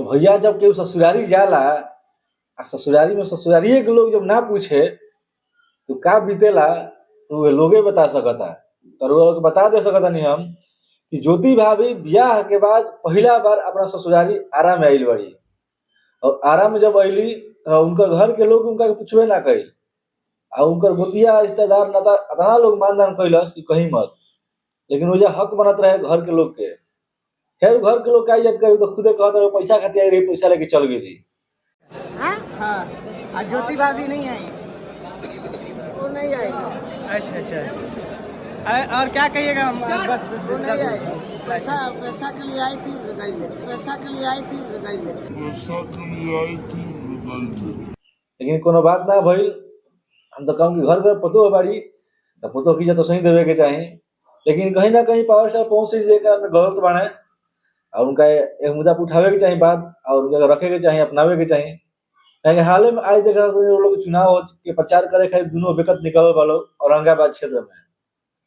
भैया जब केहू ससुरारी जाला आ ससुरारी में ससुरारिये के लोग जब ना पूछे तो का बीतेला तो वे लोगे बता सकता। तो लोग बता दे सकता नहीं हम कि ज्योति भाभी ब्याह के बाद पहला बार अपना ससुरारी आरा में आइल बड़ी और आरा में जब अली तो उनकर घर के लोग उनका पूछबे ना कइल आ उनकर गोतिया रिश्तेदार नाता इतना लोग मानदान कैलस कि कहीं मत, लेकिन वजह हक बनत रहे घर के लोग के। खैर घर के लोग का इज्जत करे तो खुदे कहत रहे पैसा खाती आई रही, पैसा लेके चल गई। हाँ, ज्योति भाभी नहीं आई, वो नहीं आई। अच्छा अच्छा, और क्या कहिएगा? बस वो नहीं आई, पैसा के लिए आई थी गई थे, पैसा के लिए आई थी गई थे, लेकिन कोनो बात ना भइल। हम तो कहूँ कि घर घर पतो है बाड़ी तो पतो की तो सही देवे के चाही, लेकिन कहीं ना कहीं पावर स्टार पहुंच से गलत बाणे और उनका एक मुद्दा उठावे के चाही बात और उनके रखे के चाही, अपनावे के चाही। कहीं हाल में आज देख रहा लोग चुनाव के प्रचार करे खातिर दोनों बेकत निकल वालो औरंगाबाद क्षेत्र में,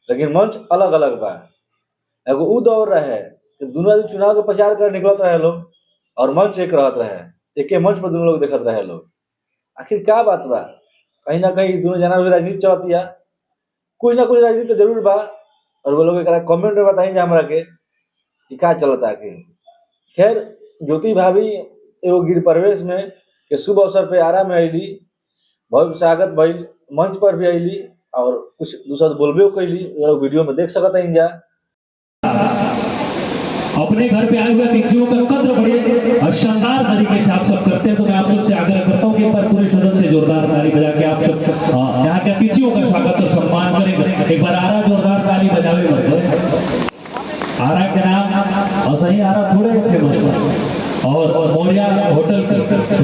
लेकिन मंच अलग अलग बा। एगो उ दौर रहे कि दोनों आदमी चुनाव के प्रचार कर निकलत रहे लोग और मंच एक रहत रहे, एके मंच पर दोनों लोग देखत रहे लोग। आखिर क्या बात बा? कहीं ना कहीं दोनों जना भी राजनीति चलतिया, कुछ ना कुछ राजनीति तो जरूर बा और वो लोग एक कमेंट में बताई हमरा के कि का चलता आखिर। खैर ज्योति भाभी एगो गिर प्रवेश में के शुभ अवसर पे आरा में अली, बहुत स्वागत भइल, मंच पर भी अली और कुछ दूसरा बोलबे कैली, वीडियो में देख सकता है जा। अपने घर पे आए हुए अतिथियों का कद्र बढ़े और शानदार तरीके से आप सब करते हैं, तो मैं आप सबसे आग्रह करता हूँ कि एक बार पूरे सदन से जोरदार ताली बजा के आप सब यहाँ के अतिथियों का स्वागत और सम्मान करें। एक बार आरा जोरदार ताली बजावे बजावे। आरा के नाम और सही आरा थोड़े फेमस और मौर्या होटल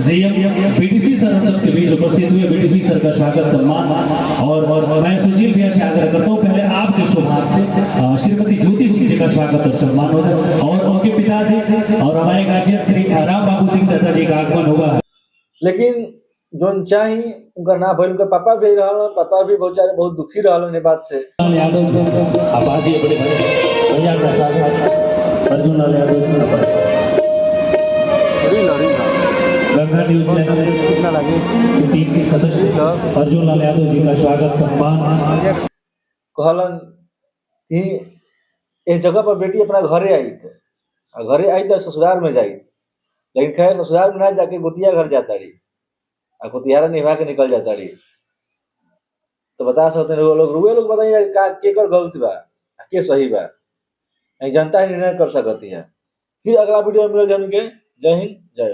जीएम बीटीसी सर के बीच उपस्थित हुए बीटीसी सर का स्वागत सम्मान और मैं सुशील भैया से आग्रह करता हूँ पहले आपके शुभ हाथ से श्रीमती ज्योति सिंह जी का स्वागत और सम्मान होगा और उनके पिताजी और हमारे गार्जियन श्री राम बाबू सिंह चाचा जी का आगमन होगा। लेकिन जो चाही उनका ना भइल, उनका पापा भी रहल, पापा भी बहुत दुखी रहल ने बात से। यादव जी आबादी बड़े भैया का स्वागत Arjun Lal Yadav Ganga news channel team के सदस्य अर्जुन लाल यादव जी का स्वागत सम्मान। कहलन कि इस जगह पर बेटी अपना घरे आई थे, घरे आई तो ससुराल में जाई, लेकिन खैर ससुराल में ना जाके गोतिया घर जाता रही और गोतियारा निभा के निकल जाता रही। तो बता सकते हैं लोग बताइए के कर गलत बा के सही बा, जनता निर्णय कर सकती है। फिर अगला वीडियो में मिल जाएंगे। जय हिंद जय।